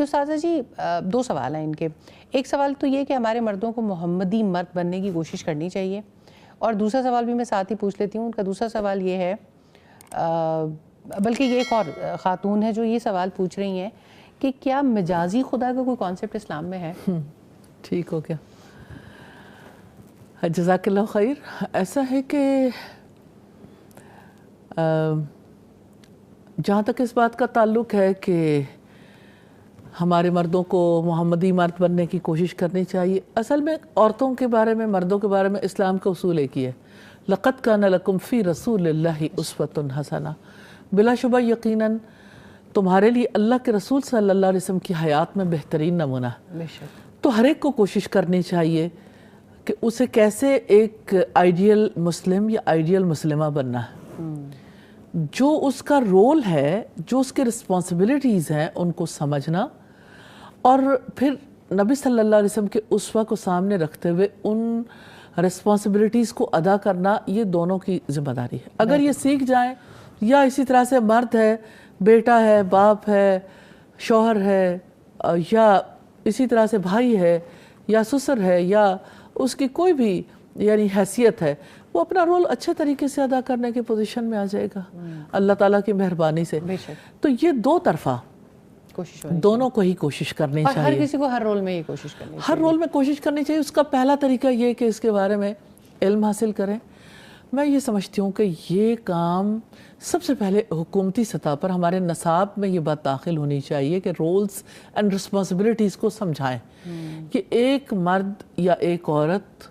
کہ استاذہ جی دو سوال ہیں ان کے. ایک سوال تو یہ کہ ہمارے مردوں کو محمدی مرد بننے کی کوشش کرنی چاہیے, اور دوسرا سوال بھی میں ساتھ ہی پوچھ لیتی ہوں. ان کا دوسرا سوال یہ ہے, بلکہ یہ ایک اور خاتون ہے جو یہ سوال پوچھ رہی ہیں کہ کیا مجازی خدا کا کوئی کانسیپٹ اسلام میں ہے؟ ٹھیک ہو گیا, جزاک اللہ خیر. ایسا ہے کہ جہاں تک اس بات کا تعلق ہے کہ ہمارے مردوں کو محمدی مرد بننے کی کوشش کرنی چاہیے, اصل میں عورتوں کے بارے میں, مردوں کے بارے میں اسلام کا اصول ایک ہی ہے, لَقَدْ كَانَ لَكُمْ فِي رَسُولِ اللَّهِ أُسْوَةٌ حَسَنَةٌ. بلا شبہ یقیناً تمہارے لیے اللہ کے رسول صلی اللہ علیہ وسلم کی حیات میں بہترین نمونہ ہے. تو ہر ایک کو کوشش کرنی چاہیے کہ اسے کیسے ایک آئیڈیل مسلم یا آئیڈیل مسلمہ بننا ہے, جو اس کا رول ہے, جو اس کے رسپانسبلٹیز ہیں ان کو سمجھنا, اور پھر نبی صلی اللہ علیہ وسلم کے اسوہ کو سامنے رکھتے ہوئے ان رسپانسبلٹیز کو ادا کرنا, یہ دونوں کی ذمہ داری ہے. اگر یہ سیکھ جائیں, یا اسی طرح سے مرد ہے, بیٹا ہے, باپ ہے, شوہر ہے, یا اسی طرح سے بھائی ہے, یا سسر ہے, یا اس کی کوئی بھی یعنی حیثیت ہے, وہ اپنا رول اچھے طریقے سے ادا کرنے کی پوزیشن میں آ جائے گا اللہ تعالیٰ کی مہربانی سے. تو یہ دو طرفہ دونوں کو ہی کوشش کرنی چاہیے, ہر کسی کو ہر رول میں یہ کوشش کرنی چاہیے, ہر رول میں کوشش کرنی چاہیے. اس کا پہلا طریقہ یہ کہ اس کے بارے میں علم حاصل کریں. میں یہ سمجھتی ہوں کہ یہ کام سب سے پہلے حکومتی سطح پر ہمارے نصاب میں یہ بات داخل ہونی چاہیے کہ رولز اینڈ رسپانسبلٹیز کو سمجھائیں کہ ایک مرد یا ایک عورت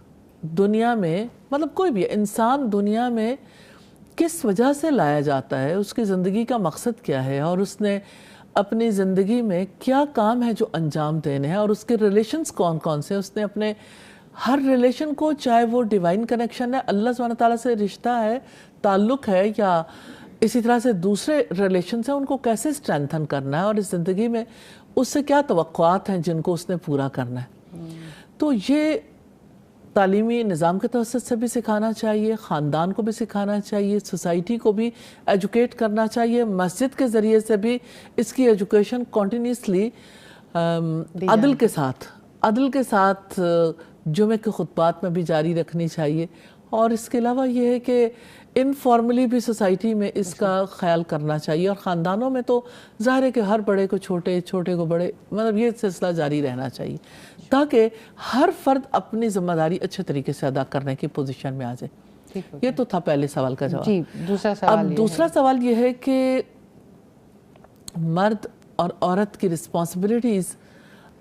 دنیا میں, مطلب کوئی بھی انسان دنیا میں کس وجہ سے لایا جاتا ہے, اس کی زندگی کا مقصد کیا ہے, اور اس نے اپنی زندگی میں کیا کام ہے جو انجام دینے ہیں, اور اس کے ریلیشنز کون کون سے, اس نے اپنے ہر ریلیشن کو, چاہے وہ ڈیوائن کنیکشن ہے, اللہ سبحانہ تعالیٰ سے رشتہ ہے, تعلق ہے, یا اسی طرح سے دوسرے ریلیشنز ہیں, ان کو کیسے سٹرینتھن کرنا ہے, اور اس زندگی میں اس سے کیا توقعات ہیں جن کو اس نے پورا کرنا ہے. تو یہ تعلیمی نظام کے توسط سے بھی سکھانا چاہیے, خاندان کو بھی سکھانا چاہیے, سوسائٹی کو بھی ایجوکیٹ کرنا چاہیے, مسجد کے ذریعے سے بھی اس کی ایجوکیشن کنٹینیوسلی عدل کے ساتھ جمعہ کے خطبات میں بھی جاری رکھنی چاہیے. اور اس کے علاوہ یہ ہے کہ انفارملی بھی سوسائٹی میں اس کا خیال کرنا چاہیے, اور خاندانوں میں تو ظاہر ہے کہ ہر بڑے کو چھوٹے, چھوٹے کو بڑے, مطلب یہ سلسلہ جاری رہنا چاہیے تاکہ ہر فرد اپنی ذمہ داری اچھے طریقے سے ادا کرنے کی پوزیشن میں آ جائے. یہ تو تھا پہلے سوال کا جواب. اب دوسرا سوال یہ ہے کہ مرد اور عورت کی رسپانسبلٹیز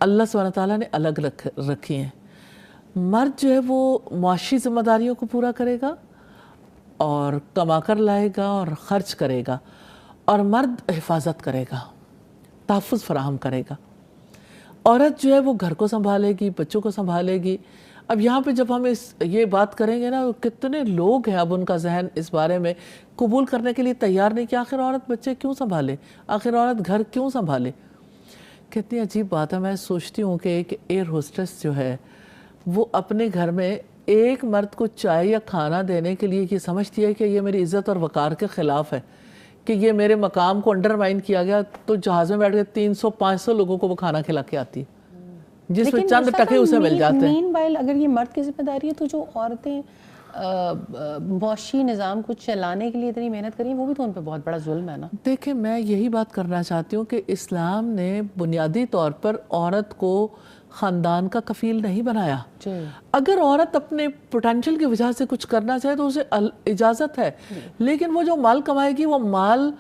اللہ سبحانہ تعالیٰ نے الگ رکھی ہیں. مرد جو ہے وہ معاشی ذمہ داریوں کو پورا کرے گا اور کما کر لائے گا اور خرچ کرے گا, اور مرد حفاظت کرے گا, تحفظ فراہم کرے گا. عورت جو ہے وہ گھر کو سنبھالے گی, بچوں کو سنبھالے گی. اب یہاں پہ جب ہم یہ بات کریں گے نا, کتنے لوگ ہیں اب ان کا ذہن اس بارے میں قبول کرنے کے لیے تیار نہیں کہ آخر عورت بچے کیوں سنبھالے, آخر عورت گھر کیوں سنبھالے. کتنی عجیب بات ہے. میں سوچتی ہوں کہ ایک ایئر ہوسٹس جو ہے وہ اپنے گھر میں ایک مرد کو چائے یا کھانا دینے کے لیے یہ سمجھتی ہے کہ یہ میری عزت اور وقار کے خلاف ہے, کہ یہ میرے مقام کو انڈرمائن کیا گیا, تو جہاز میں بیٹھ کے 300-500 لوگوں کو وہ کھانا کھلا کے آتی ہے جس میں چند ٹکے اسے مل جاتے ہیں. مین وائل اگر یہ مرد کی ذمہ داری ہے تو جو عورتیں معاشی نظام کو چلانے کے لیے اتنی محنت کریں, وہ بھی تو ان پہ بہت بڑا ظلم ہے نا. دیکھیں, میں یہی بات کرنا چاہتی ہوں کہ اسلام نے بنیادی طور پر عورت کو خاندان کا کفیل نہیں بنایا. اگر عورت اپنے پوٹینشل کی وجہ سے کچھ کرنا چاہے تو اسے اجازت ہے, لیکن وہ جو مال کمائے گی وہ مال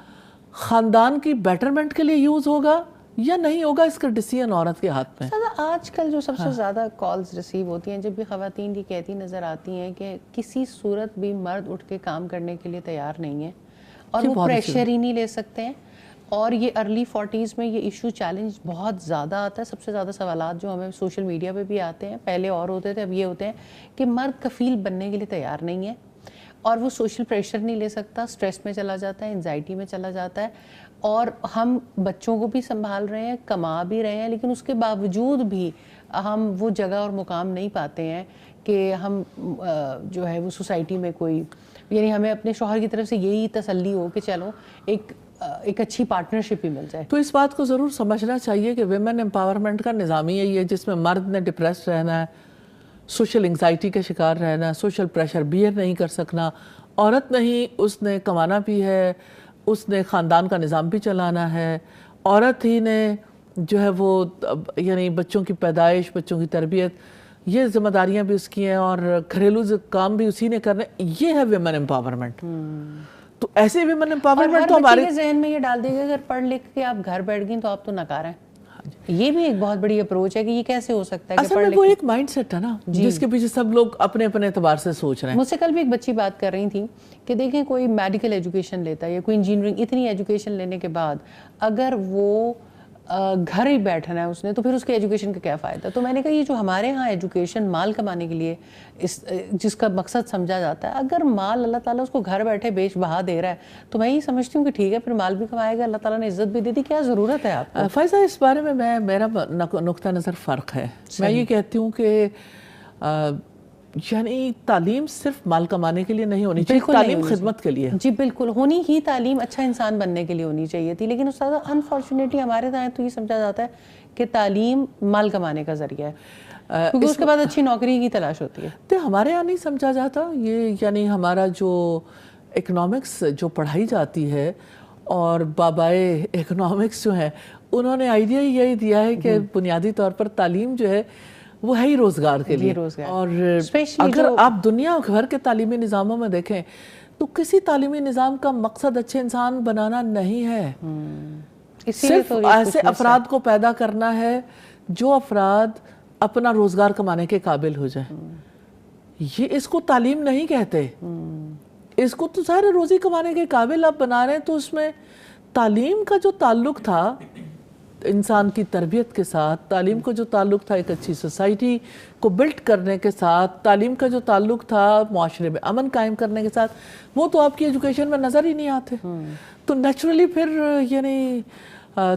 خاندان کی بیٹرمنٹ کے لیے یوز ہوگا یا نہیں ہوگا, اس کا ڈیسیژن عورت کے ہاتھ میں. آج کل جو سب سے زیادہ کالز ریسیو ہوتی ہیں جب بھی خواتین یہ کہتی نظر آتی ہیں کہ کسی صورت بھی مرد اٹھ کے کام کرنے کے لیے تیار نہیں ہے, اور وہ پریشر ہی نہیں لے سکتے ہیں, اور یہ ارلی 40s میں یہ ایشو چیلنج بہت زیادہ آتا ہے. سب سے زیادہ سوالات جو ہمیں سوشل میڈیا پہ بھی آتے ہیں, پہلے اور ہوتے تھے, اب یہ ہوتے ہیں کہ مرد کفیل بننے کے لیے تیار نہیں ہے, اور وہ سوشل پریشر نہیں لے سکتا, سٹریس میں چلا جاتا ہے, انزائٹی میں چلا جاتا ہے, اور ہم بچوں کو بھی سنبھال رہے ہیں, کما بھی رہے ہیں, لیکن اس کے باوجود بھی ہم وہ جگہ اور مقام نہیں پاتے ہیں کہ ہم جو ہے وہ سوسائٹی میں کوئی یعنی ہمیں اپنے شوہر کی طرف سے یہی تسلی ہو کہ چلو ایک اچھی پارٹنرشپ بھی مل جائے. تو اس بات کو ضرور سمجھنا چاہیے کہ ویمن امپاورمنٹ کا نظام ہی ہے جس میں مرد نے ڈپریس رہنا ہے, سوشل انگزائٹی کا شکار رہنا ہے, سوشل پریشر بیئر نہیں کر سکنا. عورت نہیں, اس نے کمانا بھی ہے, اس نے خاندان کا نظام بھی چلانا ہے, عورت ہی نے جو ہے وہ یعنی بچوں کی پیدائش, بچوں کی تربیت, یہ ذمہ داریاں بھی اس کی ہیں, اور گھریلو کام بھی اسی نے کرنے. یہ ہے ویمن امپاورمنٹ. تو ایسے ویمن امپاورمنٹ تو ہمارے ذہن میں یہ ڈال دے گا اگر پڑھ لکھ کے آپ گھر بیٹھ گئیں تو آپ تو ناکارہ ہیں. یہ بھی ایک بہت بڑی اپروچ ہے کہ یہ کیسے ہو سکتا ہے کہ اصل میں وہ ایک مائنڈ سیٹ ہے نا جس کے پیچھے سب لوگ اپنے اپنے اعتبار سے سوچ رہے ہیں. مجھ سے کل بھی ایک بچی بات کر رہی تھی کہ دیکھیں کوئی میڈیکل ایجوکیشن لیتا ہے یا کوئی انجینئرنگ, اتنی ایجوکیشن لینے کے بعد اگر وہ گھر ہی بیٹھنا ہے اس نے تو پھر اس کے ایجوکیشن کا کیا فائدہ. تو میں نے کہا یہ جو ہمارے ہاں ایجوکیشن مال کمانے کے لیے جس کا مقصد سمجھا جاتا ہے, اگر مال اللہ تعالیٰ اس کو گھر بیٹھے بیچ بہا دے رہا ہے تو میں یہ سمجھتی ہوں کہ ٹھیک ہے پھر مال بھی کمائے گا, اللہ تعالیٰ نے عزت بھی دے دی, کیا ضرورت ہے آپ کو. فائزہ اس بارے میں میرا نقطہ نظر فرق ہے. میں یہ کہتی ہوں کہ یعنی تعلیم صرف مال کمانے کے لیے نہیں ہونی چاہیے, تعلیم خدمت کے لیے. جی بالکل ہونی ہی, تعلیم اچھا انسان بننے کے لیے ہونی چاہیے تھی, لیکن استاد انفارچونیٹلی ہمارے یہاں تو یہ سمجھا جاتا ہے کہ تعلیم مال کمانے کا ذریعہ ہے, کیونکہ اس کے بعد اچھی نوکری کی تلاش ہوتی ہے. تو ہمارے یہاں نہیں سمجھا جاتا یہ, یعنی ہمارا جو اکنامکس جو پڑھائی جاتی ہے, اور بابائے اکنامکس جو ہیں انہوں نے آئیڈیا ہی یہی دیا ہے کہ بنیادی طور پر تعلیم جو ہے وہ ہے ہی روزگار کے لیے. اور اگر آپ دنیا بھر کے تعلیمی نظاموں میں دیکھیں تو کسی تعلیمی نظام کا مقصد اچھے انسان بنانا نہیں ہے, صرف ایسے افراد کو پیدا کرنا ہے جو افراد اپنا روزگار کمانے کے قابل ہو جائیں. یہ اس کو تعلیم نہیں کہتے, اس کو تو ظاہر روزی کمانے کے قابل آپ بنا رہے ہیں. تو اس میں تعلیم کا جو تعلق تھا انسان کی تربیت کے ساتھ, تعلیم کا جو تعلق تھا ایک اچھی سوسائٹی کو بلڈ کرنے کے ساتھ, تعلیم کا جو تعلق تھا معاشرے میں امن قائم کرنے کے ساتھ, وہ تو آپ کی ایجوکیشن میں نظر ہی نہیں آتے. تو نیچرلی پھر یعنی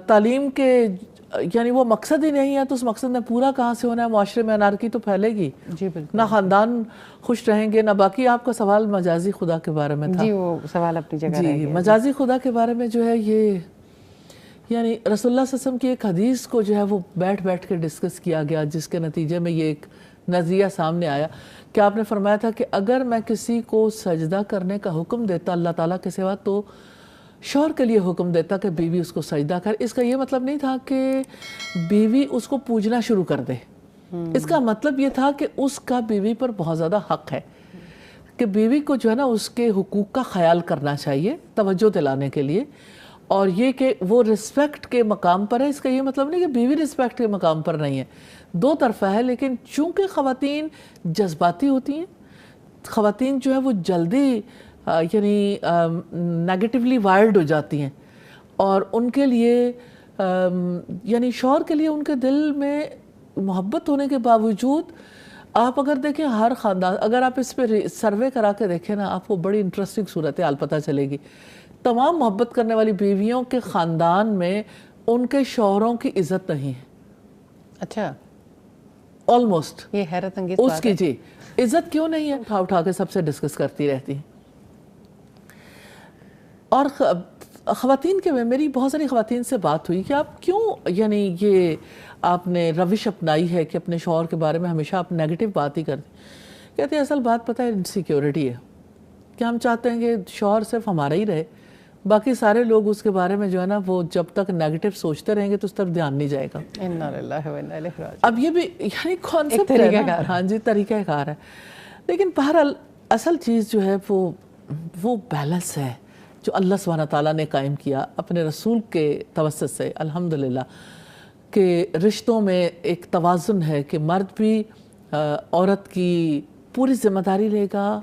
تعلیم کے یعنی وہ مقصد ہی نہیں ہے تو اس مقصد میں پورا کہاں سے ہونا ہے. معاشرے میں انارکی تو پھیلے گی, جی بالکل, نہ خاندان خوش رہیں گے نہ باقی. آپ کا سوال مجازی خدا کے بارے میں تھا. جی وہ سوال اپنی جگہ رہ گیا. مجازی خدا کے بارے میں جو ہے یہ یعنی رسول اللہ صلی اللہ علیہ وسلم کی ایک حدیث کو جو ہے وہ بیٹھ کے ڈسکس کیا گیا, جس کے نتیجے میں یہ ایک نظریہ سامنے آیا کہ آپ نے فرمایا تھا کہ اگر میں کسی کو سجدہ کرنے کا حکم دیتا اللہ تعالیٰ کے سوا تو شوہر کے لیے حکم دیتا کہ بیوی اس کو سجدہ کر. اس کا یہ مطلب نہیں تھا کہ بیوی اس کو پوجنا شروع کر دے, اس کا مطلب یہ تھا کہ اس کا بیوی پر بہت زیادہ حق ہے کہ بیوی کو جو ہے نا اس کے حقوق کا خیال کرنا چاہیے توجہ دلانے کے لیے, اور یہ کہ وہ رسپیکٹ کے مقام پر ہے. اس کا یہ مطلب نہیں کہ بیوی رسپیکٹ کے مقام پر نہیں ہے, دو طرفہ ہے. لیکن چونکہ خواتین جذباتی ہوتی ہیں, خواتین جو ہے وہ جلدی یعنی نیگیٹیولی وائرڈ ہو جاتی ہیں, اور ان کے لیے یعنی شوہر کے لیے ان کے دل میں محبت ہونے کے باوجود آپ اگر دیکھیں ہر خاندان, اگر آپ اس پہ سروے کرا کے دیکھیں نا آپ کو بڑی انٹرسٹنگ صورتحال پتہ چلے گی. تمام محبت کرنے والی بیویوں کے خاندان میں ان کے شوہروں کی عزت نہیں ہے. اچھا, آلموسٹ یہ حیرت انگیز اس کی جی عزت کیوں نہیں ہے, اٹھا کے سب سے ڈسکس کرتی رہتی ہیں. اور خواتین کے میں میری بہت ساری خواتین سے بات ہوئی کہ آپ کیوں یعنی یہ آپ نے روش اپنائی ہے کہ اپنے شوہر کے بارے میں ہمیشہ آپ نیگیٹو بات ہی کرتے. کہتے ہیں اصل بات پتہ ہے انسیکیورٹی ہے کہ ہم چاہتے ہیں کہ شوہر صرف ہمارا ہی رہے, باقی سارے لوگ اس کے بارے میں جو ہے نا وہ جب تک نیگیٹو سوچتے رہیں گے تو اس طرف دھیان نہیں جائے گا. انا للہ و انا الیہ راجعون. اب یہ بھی یعنی کانسیپٹ ہے, ہاں جی طریقہ کار ہے. لیکن بہرحال اصل چیز جو ہے وہ بیلنس ہے جو اللہ سبحانہ تعالیٰ نے قائم کیا اپنے رسول کے توسط سے الحمدللہ, کہ رشتوں میں ایک توازن ہے کہ مرد بھی عورت کی پوری ذمہ داری لے گا,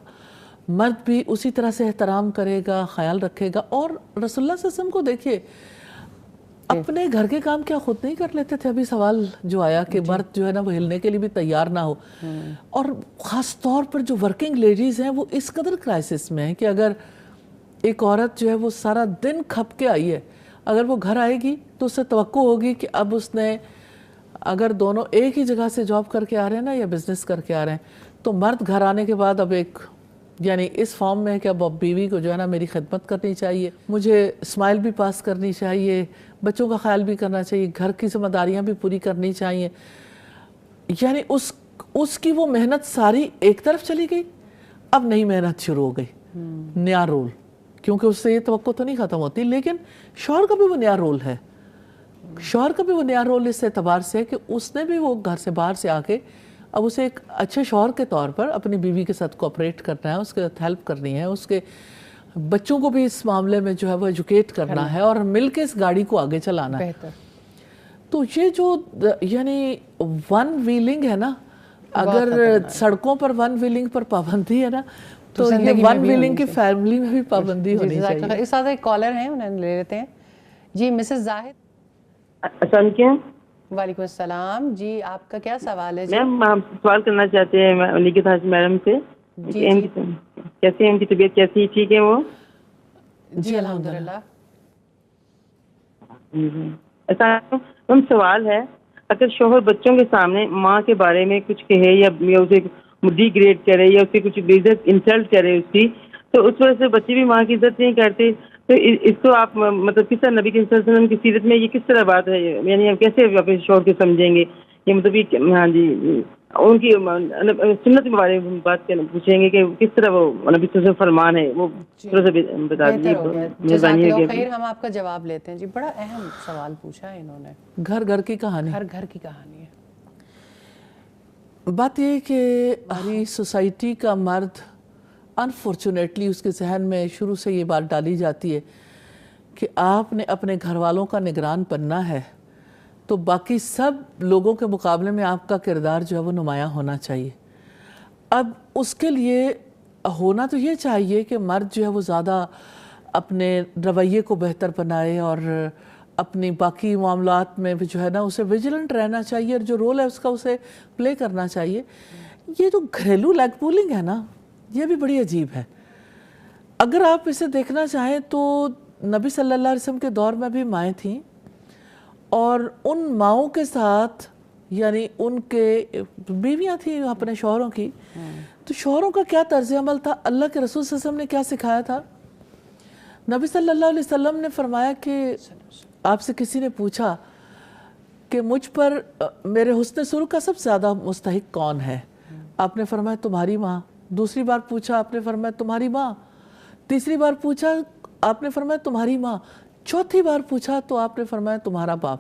مرد بھی اسی طرح سے احترام کرے گا, خیال رکھے گا. اور رسول اللہ صلی اللہ علیہ وسلم کو دیکھیے اپنے گھر کے کام کیا خود نہیں کر لیتے تھے. ابھی سوال جو آیا کہ مرد جو ہے نا وہ ہلنے کے لیے بھی تیار نہ ہو, اور خاص طور پر جو ورکنگ لیڈیز ہیں وہ اس قدر کرائسس میں ہیں کہ اگر ایک عورت جو ہے وہ سارا دن کھپ کے آئی ہے, اگر وہ گھر آئے گی تو اس سے توقع ہوگی کہ اب اس نے اگر دونوں ایک ہی جگہ سے جاب کر کے آ رہے ہیں نا یا بزنس کر کے آ رہے ہیں, تو مرد گھر آنے کے بعد اب ایک یعنی اس فارم میں ہے کہ اب بیوی کو جو ہے نا میری خدمت کرنی چاہیے، مجھے اسمائل بھی پاس کرنی چاہیے، بچوں کا خیال بھی کرنا چاہیے، گھر کی ذمہ داریاں بھی پوری کرنی چاہیے. یعنی اس کی وہ محنت ساری ایک طرف چلی گئی. اب نئی محنت شروع ہو گئی، نیا رول، کیونکہ اس سے یہ توقع تو نہیں ختم ہوتی. لیکن شوہر کا بھی وہ نیا رول ہے. شوہر کا بھی وہ نیا رول اس اعتبار سے ہے کہ اس نے بھی وہ گھر سے باہر سے آ کے اب اسے ایک اچھے شوہر کے طور پر اپنی بیوی کے ساتھ کوآپریٹ کرنا ہے، اس کے ساتھ ہیلپ کرنی ہے، اس کے بچوں کو بھی اس معاملے میں جو ہے وہ ایجوکیٹ کرنا ہے اور مل کے اس گاڑی کو آگے چلانا ہے. تو یہ جو یعنی ون ویلنگ ہے نا، اگر سڑکوں پر ون ویلنگ پر پابندی ہے نا تو یہ ون ویلنگ کی فیملی میں بھی پابندی ہونی چاہیے. اس ساتھ ایک کالر ہیں، انہیں لے لیتے ہیں. جی مسز زاہد. السلام علیکم. وعلیکم السلام. جی آپ کا کیا سوال ہے؟ میم ہم سوال کرنا چاہتے ہیں نگہت حاجی میڈم سے. کیسے ہیں، ان کی طبیعت کیسی، ٹھیک ہے وہ؟ جی الحمدللہ. ایسا میم سوال ہے، اگر شوہر بچوں کے سامنے ماں کے بارے میں کچھ کہے یا اسے ڈی گریڈ کرے یا اسے کچھ انسلٹ کرے اس کی، تو اس وجہ سے بچے بھی ماں کی عزت نہیں کرتے، تو اس کو آپ مطلب کس طرح نبی صلی اللہ علیہ وسلم کی سیرت میں یہ کس طرح بات ہے، یعنی ہم کیسے اپنے شوہر کو سمجھیں گے یہ مطلب ہاں جی ان کی سنت کے بارے میں بات پوچھیں گے کہ کس طرح وہ نبی صلی اللہ علیہ وسلم فرمان ہے، وہ تھوڑا سا بتا دیجیے. جزاک اللہ خیر. ہم آپ کا جواب لیتے ہیں. جی بڑا اہم سوال پوچھا ہے انہوں نے. گھر کی کہانی، گھر کی کہانی ہے. بات یہ کہ ہماری سوسائٹی کا مرد انفارچونیٹلی اس کے ذہن میں شروع سے یہ بات ڈالی جاتی ہے کہ آپ نے اپنے گھر والوں کا نگران بننا ہے تو باقی سب لوگوں کے مقابلے میں آپ کا کردار جو ہے وہ نمایاں ہونا چاہیے. اب اس کے لیے ہونا تو یہ چاہیے کہ مرد جو ہے وہ زیادہ اپنے رویے کو بہتر بنائے اور اپنی باقی معاملات میں بھی جو ہے نا اسے ویجیلنٹ رہنا چاہیے اور جو رول ہے اس کا اسے پلے کرنا چاہیے. یہ جو گھریلو لیگ پولنگ ہے نا، یہ بھی بڑی عجیب ہے. اگر آپ اسے دیکھنا چاہیں تو نبی صلی اللہ علیہ وسلم کے دور میں بھی مائیں تھیں اور ان ماؤں کے ساتھ یعنی ان کے بیویاں تھیں اپنے شوہروں کی، تو شوہروں کا کیا طرز عمل تھا، اللہ کے رسول صلی اللہ علیہ وسلم نے کیا سکھایا تھا. نبی صلی اللہ علیہ وسلم نے فرمایا کہ آپ سے کسی نے پوچھا کہ مجھ پر میرے حسن سلوک کا سب سے زیادہ مستحق کون ہے، آپ نے فرمایا تمہاری ماں. دوسری بار پوچھا، آپ نے فرمایا تمہاری ماں. تیسری بار پوچھا، آپ نے فرمایا تمہاری ماں. چوتھی بار پوچھا تو آپ نے فرمایا تمہارا باپ.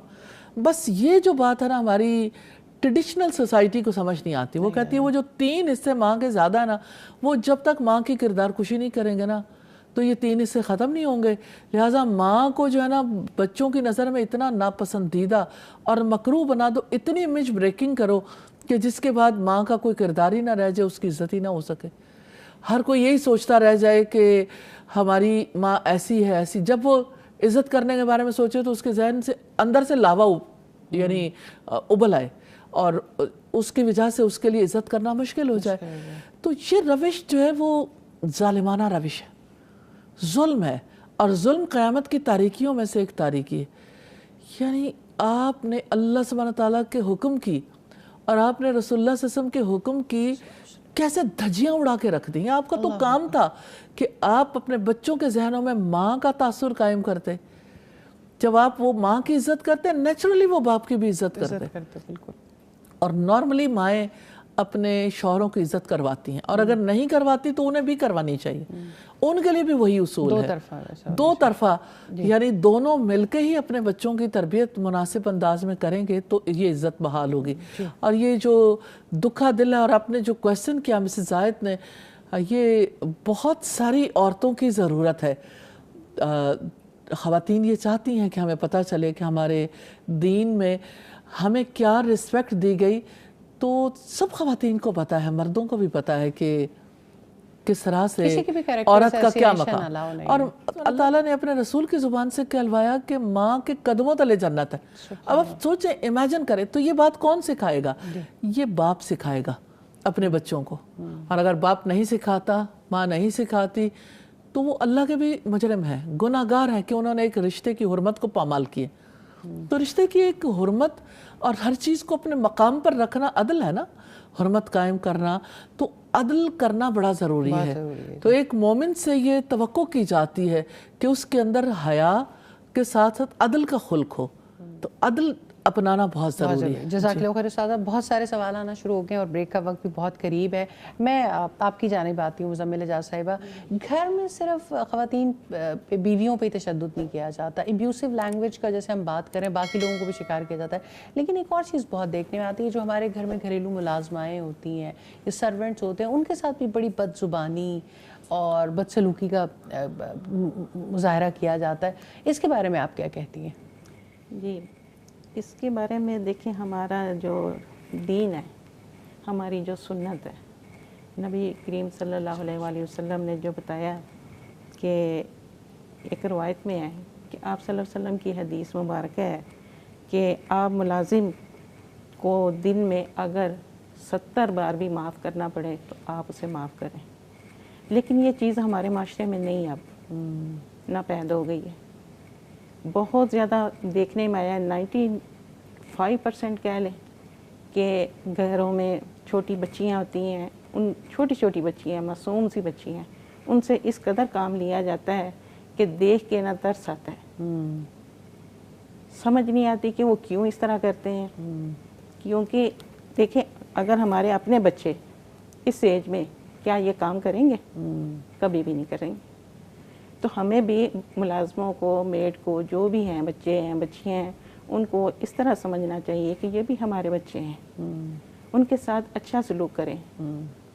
بس یہ جو بات ہے نا ہماری ٹریڈیشنل سوسائٹی کو سمجھ نہیں آتی. وہ کہتی ہے وہ جو 3 حصے ماں کے زیادہ ہے نا، وہ جب تک ماں کی کردار کشی نہیں کریں گے نا تو یہ 3 حصے ختم نہیں ہوں گے. لہٰذا ماں کو جو ہے نا بچوں کی نظر میں اتنا ناپسندیدہ اور مکروہ بنا دو، اتنی امیج بریکنگ کرو کہ جس کے بعد ماں کا کوئی کردار ہی نہ رہ جائے، اس کی عزت ہی نہ ہو سکے. ہر کوئی یہی سوچتا رہ جائے کہ ہماری ماں ایسی ہے ایسی. جب وہ عزت کرنے کے بارے میں سوچے تو اس کے ذہن سے اندر سے لاوا یعنی ابل آئے اور اس کی وجہ سے اس کے لیے عزت کرنا مشکل ہو جائے. تو یہ روش جو ہے وہ ظالمانہ روش ہے، ظلم ہے، اور ظلم قیامت کی تاریکیوں میں سے ایک تاریکی ہے. یعنی آپ نے اللہ سبحانہ تعالیٰ کے حکم کی اور آپ نے رسول اللہ صلی اللہ علیہ وسلم کے حکم کی کیسے دھجیاں اڑا کے رکھ دیں. آپ کا تو کام تھا کہ آپ اپنے بچوں کے ذہنوں میں ماں کا تاثر قائم کرتے. جب آپ وہ ماں کی عزت کرتے نیچرلی وہ باپ کی بھی عزت کرتے. بالکل. اور نارملی مائیں اپنے شوہروں کی عزت کرواتی ہیں، اور اگر نہیں کرواتی تو انہیں بھی کروانی چاہیے. ان کے لیے بھی وہی اصول ہے، دو طرفہ. یعنی دونوں مل کے ہی اپنے بچوں کی تربیت مناسب انداز میں کریں گے تو یہ عزت بحال ہوگی. اور یہ جو دکھا دل ہے، اور آپ نے جو کویسچن کیا مسز زاہد نے، یہ بہت ساری عورتوں کی ضرورت ہے. خواتین یہ چاہتی ہیں کہ ہمیں پتہ چلے کہ ہمارے دین میں ہمیں کیا رسپیکٹ دی گئی. تو سب خواتین کو پتہ ہے، مردوں کو بھی پتہ ہے کہ کس طرح سے عورت کا کیا مقام. اور اللہ تعالیٰ نے اپنے رسول کی زبان سے کہلوایا کہ ماں کے قدموں تلے جنت ہے. اب آپ سوچیں، امیجن کریں، تو یہ بات کون سکھائے گا؟ یہ باپ سکھائے گا اپنے بچوں کو. اور اگر باپ نہیں سکھاتا، ماں نہیں سکھاتی، تو وہ اللہ کے بھی مجرم ہیں، گناہ گار ہیں کہ انہوں نے ایک رشتے کی حرمت کو پامال کیے. تو رشتے کی ایک حرمت اور ہر چیز کو اپنے مقام پر رکھنا عدل ہے نا، حرمت قائم کرنا. تو عدل کرنا بڑا ضروری ہے. تو ایک مومن سے یہ توقع کی جاتی ہے کہ اس کے اندر حیا کے ساتھ ساتھ عدل کا خلق ہو. تو عدل اپنانا بہت ضروری ہے. جزاک اللہ خیر استاذہ. بہت سارے سوال آنا شروع ہو گئے اور بریک کا وقت بھی بہت قریب ہے. میں آپ کی جانب آتی ہوں مزمل اعجاز صاحبہ. گھر میں صرف خواتین پہ، بیویوں پہ تشدد نہیں کیا جاتا، ابیوسو لینگویج کا جیسے ہم بات کریں باقی لوگوں کو بھی شکار کیا جاتا ہے. لیکن ایک اور چیز بہت دیکھنے میں آتی ہے، جو ہمارے گھر میں گھریلو ملازمائیں ہوتی ہیں یا سرونٹس ہوتے ہیں، ان کے ساتھ بھی بڑی بد زبانی اور بدسلوکی کا مظاہرہ کیا جاتا ہے. اس کے بارے میں آپ کیا کہتی ہیں؟ جی، اس کے بارے میں دیکھیں، ہمارا جو دین ہے، ہماری جو سنت ہے، نبی کریم صلی اللہ علیہ وآلہ وسلم نے جو بتایا کہ ایک روایت میں ہے کہ آپ صلی اللہ علیہ وسلم کی حدیث مبارکہ ہے کہ آپ ملازم کو دن میں اگر 70 بار بھی معاف کرنا پڑے تو آپ اسے معاف کریں. لیکن یہ چیز ہمارے معاشرے میں نہیں اب ناپید ہو گئی ہے. بہت زیادہ دیکھنے میں آیا، 95% کہہ لیں کہ گھروں میں چھوٹی بچیاں ہوتی ہیں، ان چھوٹی بچیاں، معصوم سی بچی ہیں، ان سے اس قدر کام لیا جاتا ہے کہ دیکھ کے نہ ترس آتا ہے. سمجھ نہیں آتی کہ وہ کیوں اس طرح کرتے ہیں. کیونکہ دیکھیں، اگر ہمارے اپنے بچے اس ایج میں کیا یہ کام کریں گے؟ کبھی بھی نہیں کریں گے. تو ہمیں بھی ملازموں کو، میڈ کو، جو بھی ہیں، بچے ہیں، بچیاں ہیں، ان کو اس طرح سمجھنا چاہیے کہ یہ بھی ہمارے بچے ہیں. ان کے ساتھ اچھا سلوک کریں،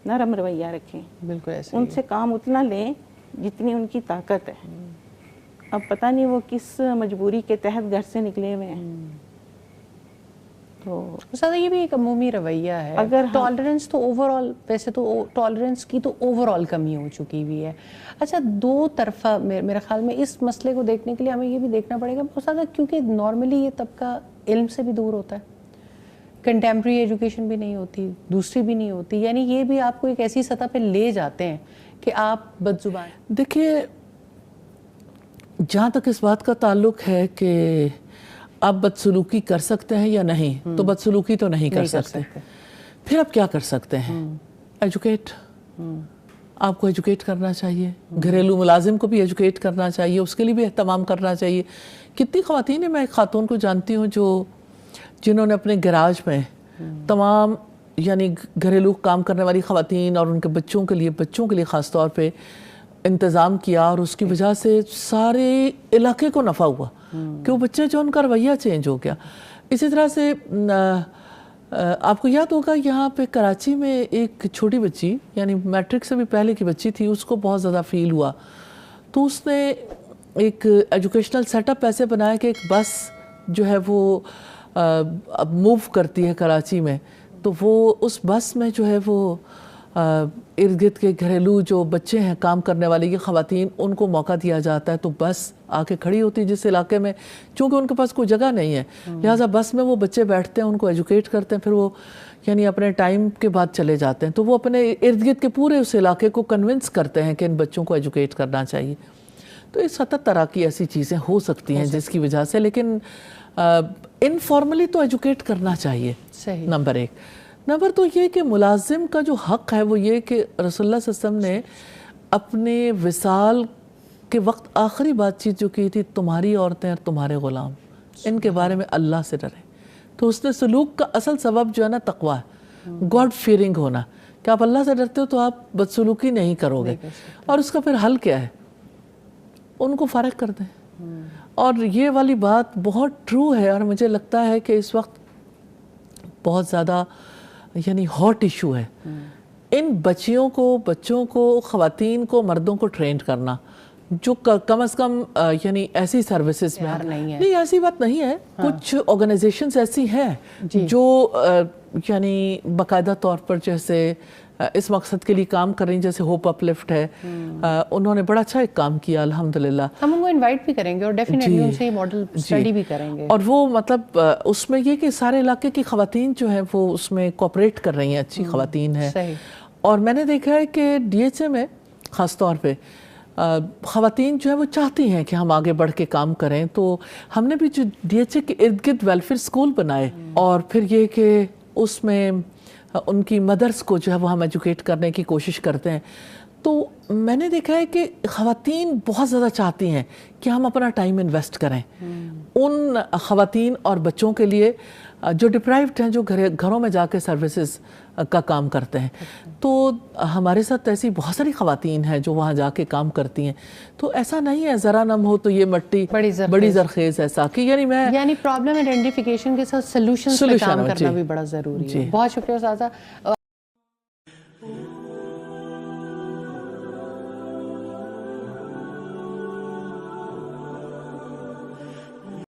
نرم رویہ رکھیں. بالکل ایسے ان سے کام اتنا لیں جتنی ان کی طاقت ہے. اب پتہ نہیں وہ کس مجبوری کے تحت گھر سے نکلے ہوئے ہیں. تو استاذہ یہ بھی ایک عمومی رویہ ہے. اگر ٹالرنس تو اوور آل، ویسے تو ٹالرنس کی تو اوور آل کمی ہو چکی ہوئی ہے. اچھا، دو طرفہ میرے خیال میں اس مسئلے کو دیکھنے کے لیے ہمیں یہ بھی دیکھنا پڑے گا استاذہ، کیونکہ نارملی یہ طبقہ علم سے بھی دور ہوتا ہے، کنٹمپریری ایجوکیشن بھی نہیں ہوتی، دوسری بھی نہیں ہوتی، یعنی یہ بھی آپ کو ایک ایسی سطح پہ لے جاتے ہیں کہ آپ بد زبان. دیکھیے، جہاں تک اس بات کا تعلق ہے کہ آپ بدسلوکی کر سکتے ہیں یا نہیں، تو بدسلوکی تو نہیں کر سکتے. پھر آپ کیا کر سکتے ہیں؟ ایجوکیٹ. آپ کو ایجوکیٹ کرنا چاہیے. گھریلو ملازم کو بھی ایجوکیٹ کرنا چاہیے، اس کے لیے بھی اہتمام کرنا چاہیے. کتنی خواتین ہیں، میں ایک خاتون کو جانتی ہوں جنہوں نے اپنے گراج میں تمام یعنی گھریلو کام کرنے والی خواتین اور ان کے بچوں کے لیے خاص طور پہ انتظام کیا، اور اس کی وجہ سے سارے علاقے کو نفع ہوا کہ وہ بچے جو ان کا رویہ چینج ہو گیا. اسی طرح سے آپ کو یاد ہوگا یہاں پہ کراچی میں ایک چھوٹی بچی، یعنی میٹرک سے بھی پہلے کی بچی تھی، اس کو بہت زیادہ فیل ہوا، تو اس نے ایک ایجوکیشنل سیٹ اپ ایسے بنایا کہ ایک بس جو ہے وہ اب موو کرتی ہے کراچی میں، تو وہ اس بس میں جو ہے وہ ارد گرد کے گھریلو جو بچے ہیں کام کرنے والے یہ خواتین، ان کو موقع دیا جاتا ہے. تو بس آ کے کھڑی ہوتی ہے جس علاقے میں، چونکہ ان کے پاس کوئی جگہ نہیں ہے، لہٰذا بس میں وہ بچے بیٹھتے ہیں، ان کو ایجوکیٹ کرتے ہیں، پھر وہ یعنی اپنے ٹائم کے بعد چلے جاتے ہیں. تو وہ اپنے ارد گرد کے پورے اس علاقے کو کنونس کرتے ہیں کہ ان بچوں کو ایجوکیٹ کرنا چاہیے. تو اس 70 طرح کی ایسی چیزیں ہو سکتی ہیں جس کی وجہ سے، لیکن انفارملی تو ایجوکیٹ کرنا چاہیے. صحیح. نمبر 1. نمبر 2 یہ کہ ملازم کا جو حق ہے وہ یہ کہ رسول اللہ صلی اللہ علیہ وسلم نے اپنے وصال کے وقت آخری بات چیت جو کی تھی، تمہاری عورتیں اور تمہارے غلام، ان کے بارے میں اللہ سے ڈریں. تو اس نے سلوک کا اصل سبب جو ہے نا تقویٰ ہے، گاڈ فیئرنگ ہونا، کہ آپ اللہ سے ڈرتے ہو تو آپ بدسلوکی نہیں کرو گے. اور اس کا پھر حل کیا ہے؟ ان کو فارغ کر دیں. اور یہ والی بات بہت ٹرو ہے، اور مجھے لگتا ہے کہ اس وقت بہت زیادہ یعنی ہاٹ ایشو ہے ان بچوں کو خواتین کو، مردوں کو ٹرینڈ کرنا، جو کم از کم یعنی ایسی سروسز میں نہیں، ایسی بات نہیں ہے. کچھ آرگنائزیشنز ایسی ہیں جو یعنی باقاعدہ طور پر جیسے اس مقصد کے لیے کام کر رہی ہیں، جیسے ہوپ اپ لفٹ ہے، انہوں نے بڑا اچھا ایک کام کیا الحمدللہ. ہم ان کو انوائٹ بھی کریں گے اور ڈیفینیٹلی ان سے ماڈل اسٹڈی بھی کریں گے. اور وہ مطلب اس میں یہ کہ سارے علاقے کی خواتین جو ہیں وہ اس میں کوآپریٹ کر رہی ہیں، اچھی خواتین ہیں. اور میں نے دیکھا ہے کہ ڈی ایچ اے میں خاص طور پہ خواتین جو ہیں وہ چاہتی ہیں کہ ہم آگے بڑھ کے کام کریں. تو ہم نے بھی جو ڈی ایچ اے کے ارد گرد ویلفیئر اسکول بنائے، اور پھر یہ کہ اس میں ان کی مدرس کو جو ہے وہ ہم ایجوکیٹ کرنے کی کوشش کرتے ہیں. تو میں نے دیکھا ہے کہ خواتین بہت زیادہ چاہتی ہیں کہ ہم اپنا ٹائم انویسٹ کریں ان خواتین اور بچوں کے لیے جو ڈپرائیوڈ ہیں, جو گھروں میں جا کے سروسز کا کام کرتے ہیں. تو ہمارے ساتھ ایسی بہت ساری خواتین ہیں جو وہاں جا کے کام کرتی ہیں. تو ایسا نہیں ہے ذرا نم ہو تو یہ مٹی بڑی زرخیز ایسا کہ یعنی پرابلم آئیڈینٹیفیکیشن کے ساتھ سلوشنز پہ کام کرنا بھی بڑا ضروری ہے. بہت شکریہ استاذہ.